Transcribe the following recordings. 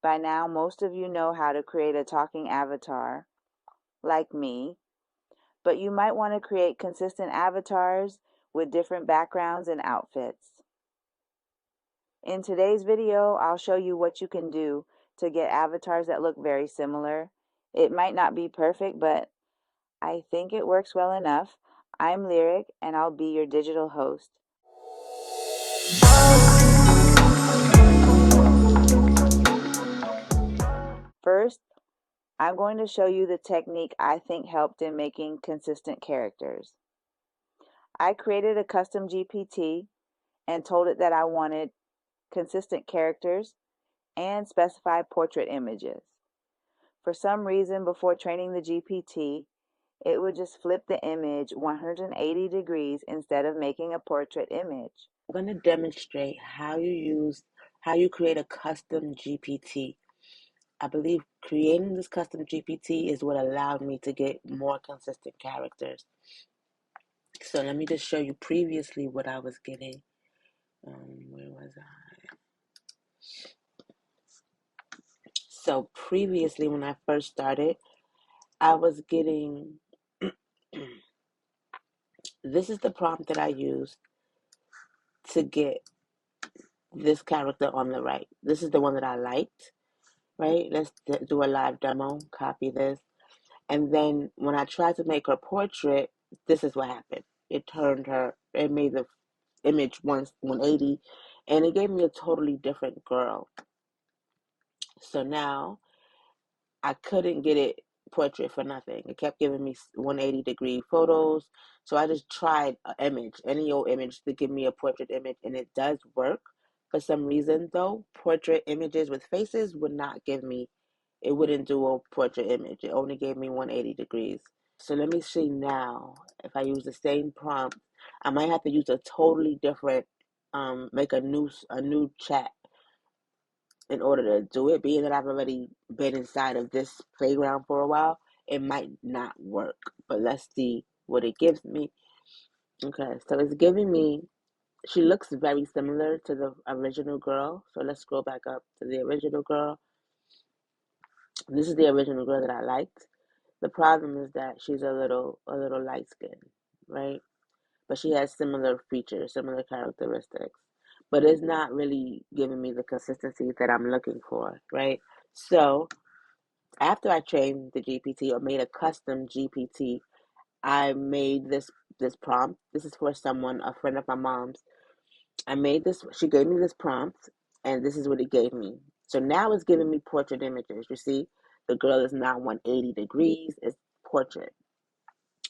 By now, most of you know how to create a talking avatar, like me, but you might want to create consistent avatars with different backgrounds and outfits. In today's video, I'll show you what you can do to get avatars that look very similar. It might not be perfect, but I think it works well enough. I'm Lyric, and I'll be your digital host. First, I'm going to show you the technique I think helped in making consistent characters. I created a custom GPT and told it that I wanted consistent characters and specified portrait images. For some reason, before training the GPT, it would just flip the image 180 degrees instead of making a portrait image. I'm going to demonstrate how you create a custom GPT. I believe creating this custom GPT is what allowed me to get more consistent characters. So let me just show you previously what I was getting. Where was I? So previously, when I first started, I was getting, this is the prompt that I used to get this character on the right. This is the one that I liked, right? Let's do a live demo, copy this. And then when I tried to make her portrait, this is what happened. It made the image 180, and it gave me a totally different girl. So now I couldn't get it portrait for nothing. It kept giving me 180-degree photos. So I just tried an image, any old image, to give me a portrait image, and it does work. For some reason, though, portrait images with faces would not give me, it wouldn't do a portrait image. It only gave me 180 degrees. So let me see now if I use the same prompt. I might have to use a totally different, make a new chat in order to do it. Being that I've already been inside of this playground for a while, it might not work. But let's see what it gives me. Okay, so it's giving me. She looks very similar to the original girl. So let's scroll back up to the original girl. This is the original girl that I liked. The problem is that she's a little light skinned, right? But she has similar features, similar characteristics. But it's not really giving me the consistency that I'm looking for, right? So after I trained the GPT or made a custom GPT, I made this prompt. This is for someone, a friend of my mom's. I made this. She gave me this prompt, and this is what it gave me. So now it's giving me portrait images. You see, the girl is now 180 degrees. It's portrait.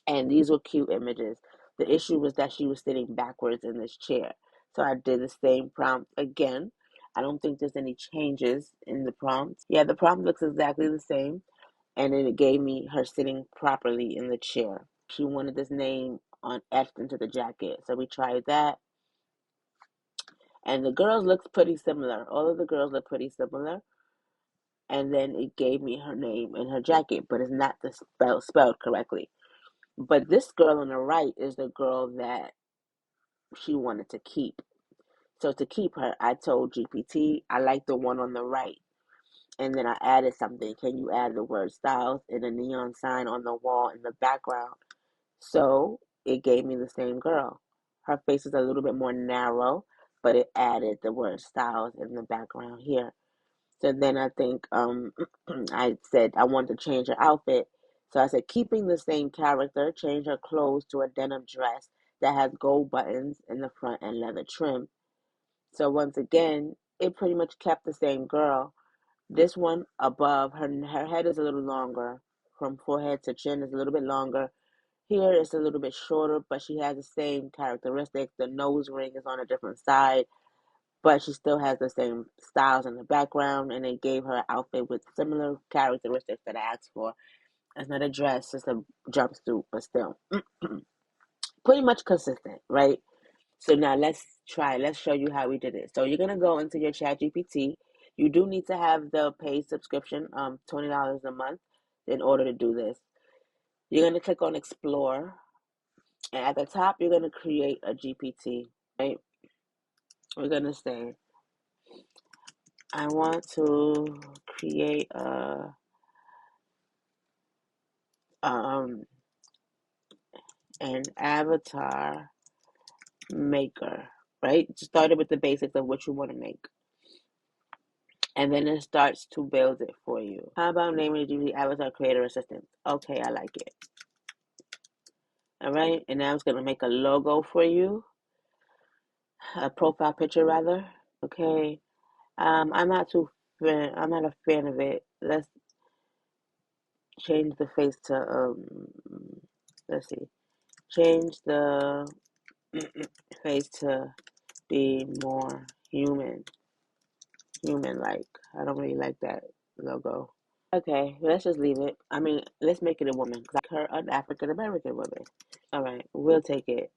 And these were cute images. The issue was that she was sitting backwards in this chair. So I did the same prompt again. I don't think there's any changes in the prompt. Yeah, the prompt looks exactly the same. And then it gave me her sitting properly in the chair. She wanted this name on etched into the jacket. So we tried that. And the girls looked pretty similar. All of the girls look pretty similar. And then it gave me her name and her jacket, but it's not spelled correctly. But this girl on the right is the girl that she wanted to keep. So to keep her, I told GPT, I like the one on the right. And then I added something. Can you add the word styles and a neon sign on the wall in the background? So it gave me the same girl. Her face is a little bit more narrow, but it added the word styles in the background here. So then I think I said I wanted to change her outfit. So I said, keeping the same character, change her clothes to a denim dress that has gold buttons in the front and leather trim. So once again, it pretty much kept the same girl. This one above, her head is a little longer. From forehead to chin is a little bit longer. Here it's a little bit shorter, but she has the same characteristics. The nose ring is on a different side, but she still has the same styles in the background, and they gave her an outfit with similar characteristics that I asked for. It's not a dress, it's a jumpsuit, but still pretty much consistent, right? So now let's show you how we did it. So you're gonna go into your chat GPT. You do need to have the paid subscription, $20 a month in order to do this. You're gonna click on explore, and at the top you're gonna create a GPT, right? We're gonna say I want to create an avatar maker, right? Started with the basics of what you want to make. And then it starts to build it for you. How about naming the GPT avatar creator assistant? Okay, I like it. All right, and now it's gonna make a logo for you, a profile picture rather. Okay, I'm not too I'm not a fan of it. Let's change the face to let's see, change the face to be more human like. I don't really like that logo. Okay, let's just leave it. I mean, let's make it a woman because I like her an African American woman. All right, we'll take it.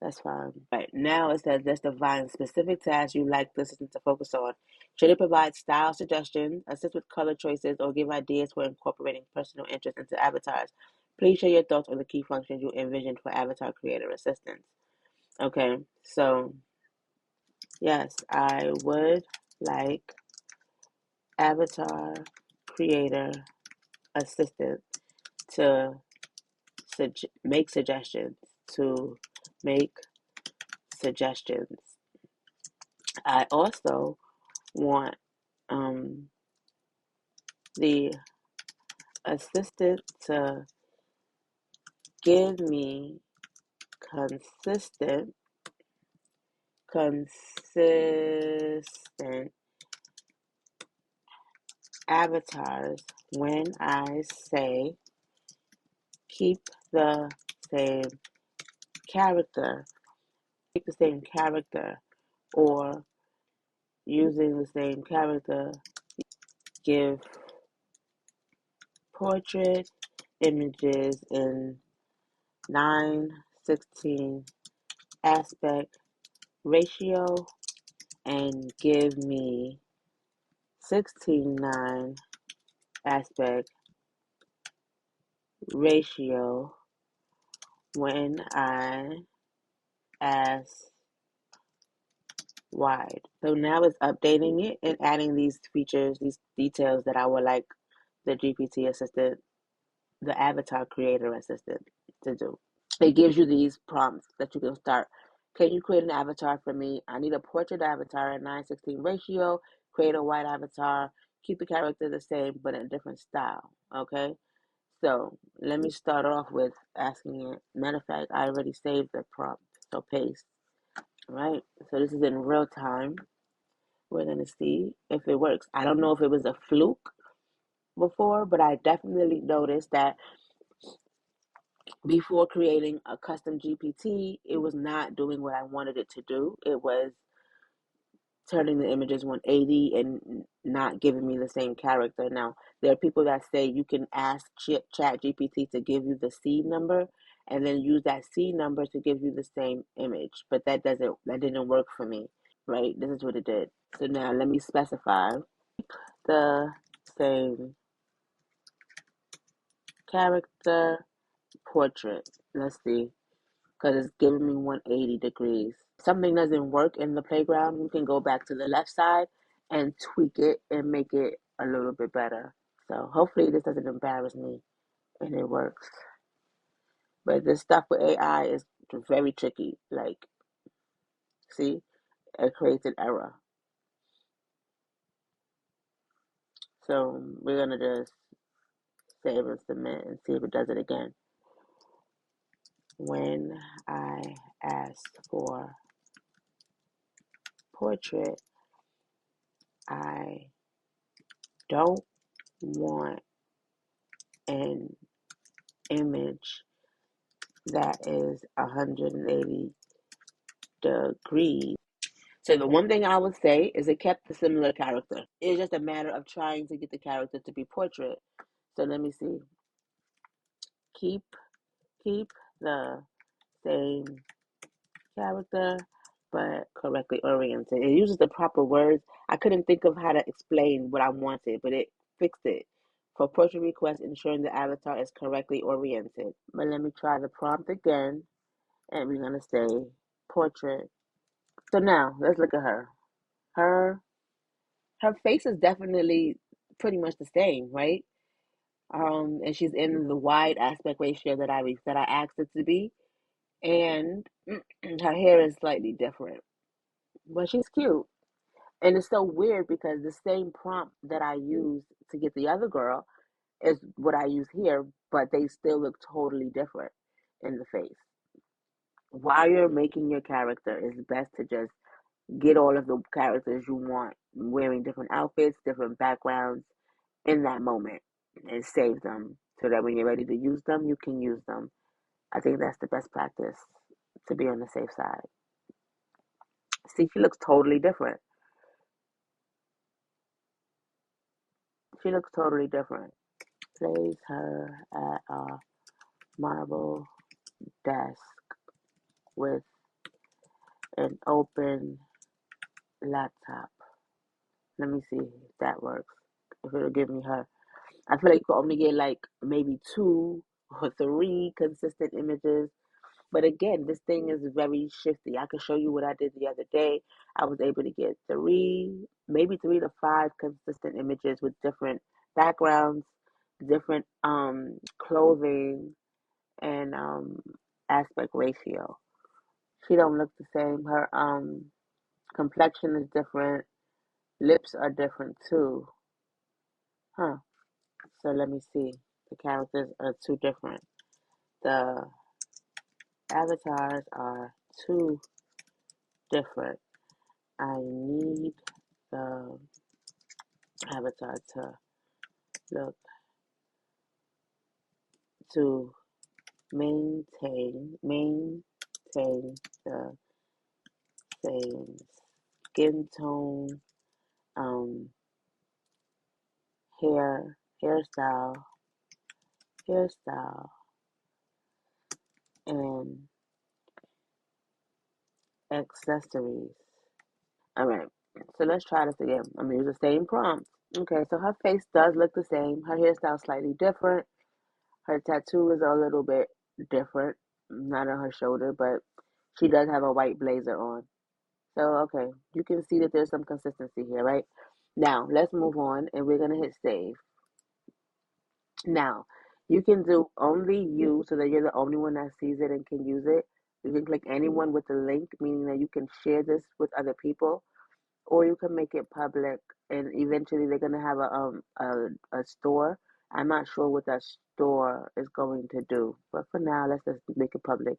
That's fine. Right now it says let's define specific tasks you like the assistant to focus on. Should it provide style suggestions, assist with color choices, or give ideas for incorporating personal interests into avatars? Please share your thoughts on the key functions you envisioned for avatar creator assistance. Okay, so yes, I would like avatar creator assistant to make suggestions. To make suggestions. I also want the assistant to give me consistent consistent avatars when I say keep the same character, or using the same character, give portrait images in 9:16 aspect ratio and give me 16:9 aspect ratio when I ask wide. So now it's updating it and adding these features, these details that I would like the GPT assistant, the avatar creator assistant to do. It gives you these prompts that you can start. Can you create an avatar for me? I need a portrait avatar at 9:16 ratio. Create a white avatar. Keep the character the same, but in a different style. Okay. So let me start off with asking it. Matter of fact, I already saved the prompt. So paste. Right. So this is in real time. We're gonna see if it works. I don't know if it was a fluke before, but I definitely noticed that before creating a custom GPT, it was not doing what I wanted it to do. It was turning the images 180 and not giving me the same character. Now, there are people that say you can ask ChatGPT to give you the seed number and then use that seed number to give you the same image, but that didn't work for me, right? This is what it did. So now let me specify the same character portrait. Let's see, because it's giving me 180 degrees. If something doesn't work in the playground, you can go back to the left side and tweak it and make it a little bit better. So hopefully this doesn't embarrass me and it works. But this stuff with AI is very tricky. Like, see, it creates an error. So we're gonna just save and submit and see if it does it again. When I ask for portrait, I don't want an image that is 180 degrees. So the one thing I would say is it kept a similar character. It's just a matter of trying to get the character to be portrait. So let me see. Keep keep the same character but correctly oriented. It uses the proper words. I couldn't think of how to explain what I wanted, but it fixed it. For portrait request, ensuring the avatar is correctly oriented. But let me try the prompt again, and we're gonna say portrait. So now let's look at her. Her her face is definitely pretty much the same, right? And she's in the wide aspect ratio that I asked it to be, and her hair is slightly different, but she's cute. And it's so weird because the same prompt that I used to get the other girl is what I use here, but they still look totally different in the face. While you're making your character, it's best to just get all of the characters you want wearing different outfits, different backgrounds in that moment and save them so that when you're ready to use them, you can use them. I think that's the best practice to be on the safe side. See, she looks totally different. She looks totally different. Place her at a marble desk with an open laptop. Let me see if that works. If it'll give me her. I feel like you could only get like maybe two or three consistent images. But again, this thing is very shifty. I can show you what I did the other day. I was able to get maybe 3 to 5 consistent images with different backgrounds, different clothing, and aspect ratio. She don't look the same. Her complexion is different. Lips are different too. Huh. So let me see. The characters are too different. The avatars are too different. I need the avatar look to maintain the same skin tone, um, hairstyle, hairstyle, and accessories. All right. So let's try this again. I'm gonna use the same prompt. Okay, so her face does look the same. Her hairstyle slightly different. Her tattoo is a little bit different, not on her shoulder, but she does have a white blazer on. So, okay, you can see that there's some consistency here, right? Now, let's move on and we're going to hit save. Now, you can do only you so that you're the only one that sees it and can use it. You can click anyone with the link, meaning that you can share this with other people, or you can make it public and eventually they're going to have a store. I'm not sure what that store is going to do, but for now, let's just make it public.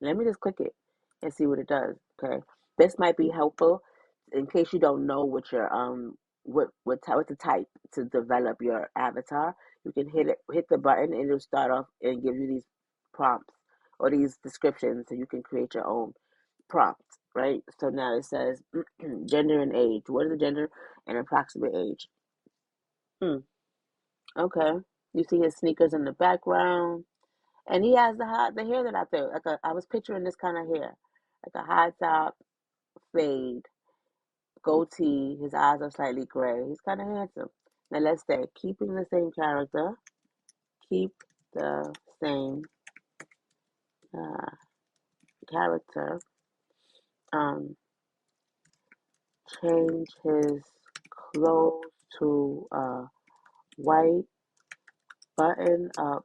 Let me just click it and see what it does. Okay, this might be helpful in case you don't know what your what to type to develop your avatar. You can hit the button, and it'll start off and give you these prompts or these descriptions, so you can create your own prompt. Right. So now it says gender and age. What is the gender and approximate age? Hmm. Okay. You see his sneakers in the background. And he has the hair that I feel like I was picturing this kind of hair, like a high top, fade, goatee. His eyes are slightly gray. He's kind of handsome. Now let's say keeping the same character, keep the same uh, character. Um, change his clothes to a white button-up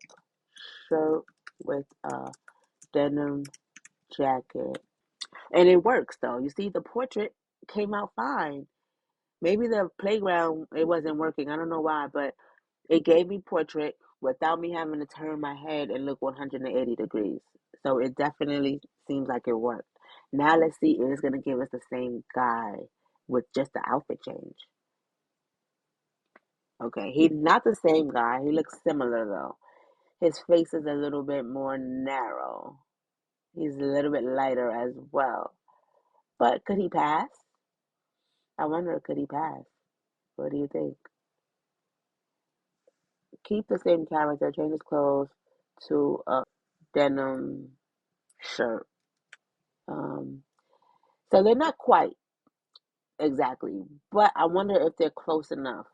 shirt with a denim jacket. And it works though. You see, the portrait came out fine. Maybe the playground it wasn't working. I don't know why, but it gave me portrait without me having to turn my head and look 180 degrees. So it definitely seems like it worked. Now let's see if it's gonna give us the same guy with just the outfit change. Okay, he's not the same guy. He looks similar though. His face is a little bit more narrow. He's a little bit lighter as well. But could he pass? I wonder, could he pass? What do you think? Keep the same character, change his clothes to a denim shirt. Um, so they're not quite exactly, but I wonder if they're close enough.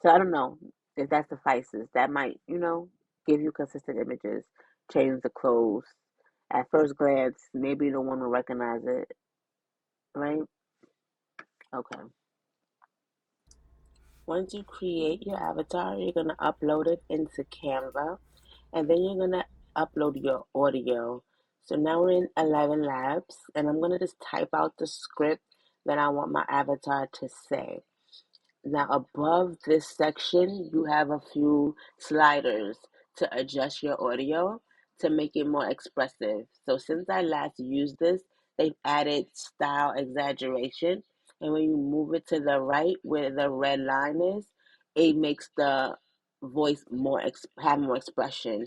So I don't know if that suffices. That might, give you consistent images, change the clothes. At first glance, maybe no one will recognize it, right? Okay. Once you create your avatar, you're going to upload it into Canva, and then you're going to upload your audio. So now we're in 11 Labs, and I'm going to just type out the script that I want my avatar to say. Now, above this section, you have a few sliders to adjust your audio to make it more expressive. So, since I last used this, they've added style exaggeration. And when you move it to the right where the red line is, it makes the voice have more expression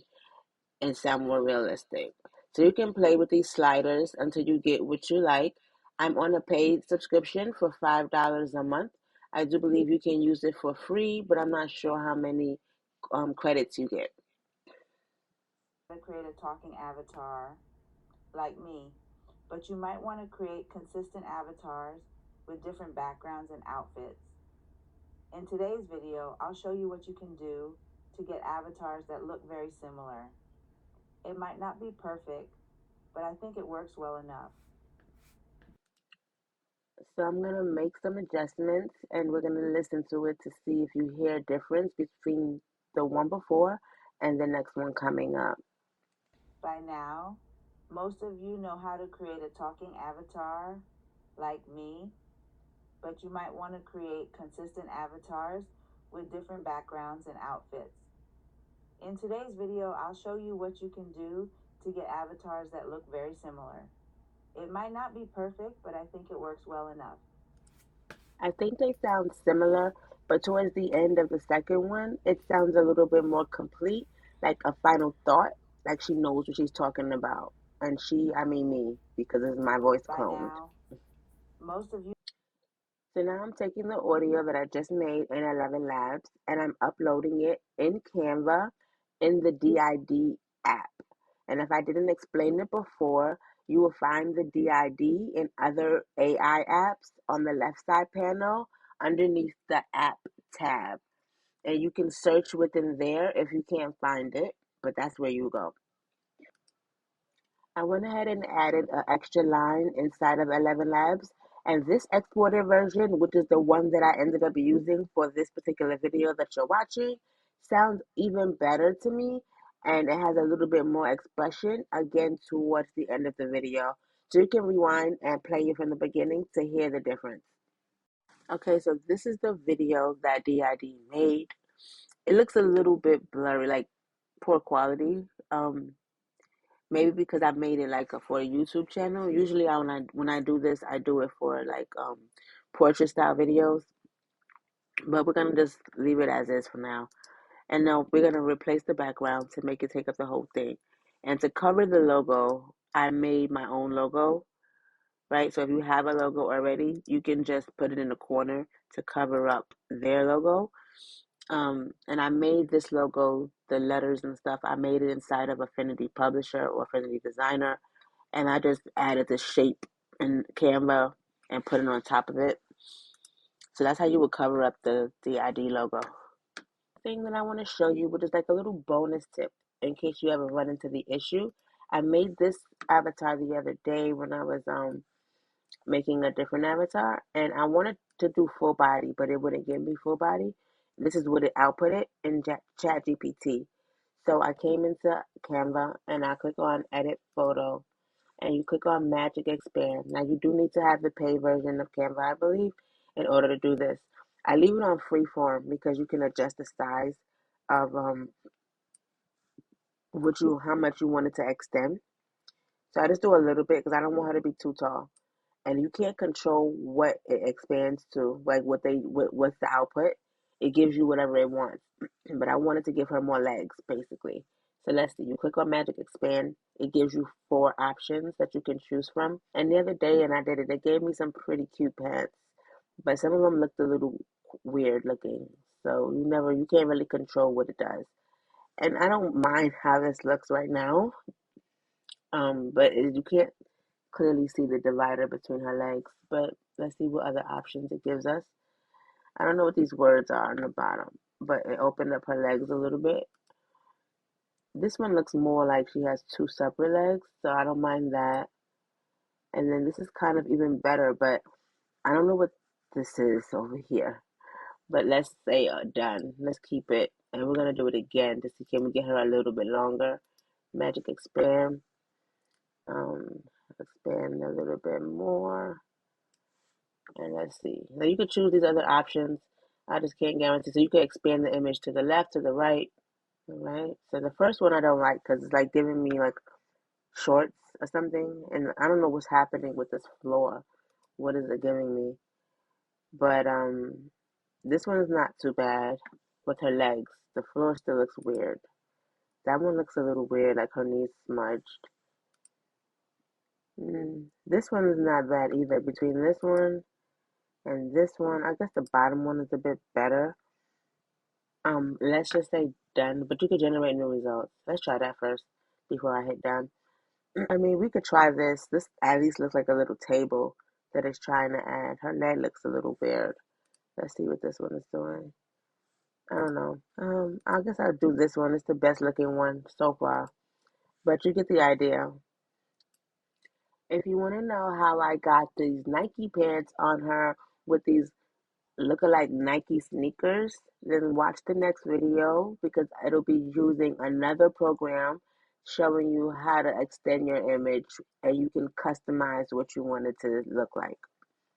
and sound more realistic. So you can play with these sliders until you get what you like. I'm on a paid subscription for $5 a month. I do believe you can use it for free, but I'm not sure how many credits you get. To create a talking avatar like me, but you might want to create consistent avatars with different backgrounds and outfits. In today's video, I'll show you what you can do to get avatars that look very similar. It might not be perfect, but I think it works well enough. So I'm going to make some adjustments and we're going to listen to it to see if you hear a difference between the one before and the next one coming up. By now, most of you know how to create a talking avatar like me, but you might want to create consistent avatars with different backgrounds and outfits. In today's video, I'll show you what you can do to get avatars that look very similar. It might not be perfect, but I think it works well enough. I think they sound similar, but towards the end of the second one, it sounds a little bit more complete, like a final thought, like she knows what she's talking about. And she, I mean me, because it's my voice By cloned. now, most of you So now I'm taking the audio that I just made in 11 Labs and I'm uploading it in Canva in the DID app. And if I didn't explain it before, you will find the DID in other AI apps on the left side panel underneath the app tab. And you can search within there if you can't find it, but that's where you go. I went ahead and added an extra line inside of 11 Labs. And this exported version, which is the one that I ended up using for this particular video that you're watching, sounds even better to me. And it has a little bit more expression again towards the end of the video. So you can rewind and play it from the beginning to hear the difference. Okay, so this is the video that DID made. It looks a little bit blurry, like poor quality. Maybe because I made it like for a YouTube channel. Usually, when I do this, I do it for like portrait style videos. But we're gonna just leave it as is for now. And now we're gonna replace the background to make it take up the whole thing. And to cover the logo, I made my own logo. Right. So if you have a logo already, you can just put it in the corner to cover up their logo. And I made this logo, the letters and stuff. I made it inside of Affinity Publisher or Affinity Designer, and I just added the shape in Canva and put it on top of it. So that's how you would cover up the ID logo. Thing that I want to show you, which is like a little bonus tip in case you ever run into the issue. I made this avatar the other day when I was making a different avatar, and I wanted to do full body, but it wouldn't give me full body. This is what it outputted in ChatGPT. So I came into Canva and I click on Edit Photo, and you click on Magic Expand. Now you do need to have the paid version of Canva, I believe, in order to do this. I leave it on freeform because you can adjust the size of how much you want it to extend. So I just do a little bit because I don't want her to be too tall. And you can't control what it expands to, like what's the output. It gives you whatever it wants. But I wanted to give her more legs, basically. So let's see. You click on Magic Expand. It gives you 4 options that you can choose from. And the other day, and I did it, it gave me some pretty cute pants, but some of them looked a little weird looking. So you can't really control what it does. And I don't mind how this looks right now. But you can't clearly see the divider between her legs, but let's see what other options it gives us. I don't know what these words are on the bottom, but it opened up her legs a little bit. This one looks more like she has 2 separate legs, so I don't mind that. And then this is kind of even better, but I don't know what this is over here. But let's say done. Let's keep it. And we're going to do it again to see can we get her a little bit longer. Magic expand. Um, expand a little bit more. And let's see. Now you could choose these other options. I just can't guarantee. So you could expand the image to the left, to the right. All right. So the first one I don't like because it's like giving me like shorts or something. And I don't know what's happening with this floor. What is it giving me? But this one is not too bad with her legs. The floor still looks weird. That one looks a little weird, like her knees smudged. This one is not bad either. Between this one and this one, I guess the bottom one is a bit better. Let's just say done, but you could generate new results. Let's try that first before I hit done. I mean, we could try this. This at least looks like a little table that it's trying to add. Her leg looks a little weird. Let's see what this one is doing. I don't know. I guess I'll do this one. It's the best looking one so far. But you get the idea. If you want to know how I got these Nike pants on her with these look-alike Nike sneakers, then watch the next video because it'll be using another program showing you how to extend your image and you can customize what you want it to look like.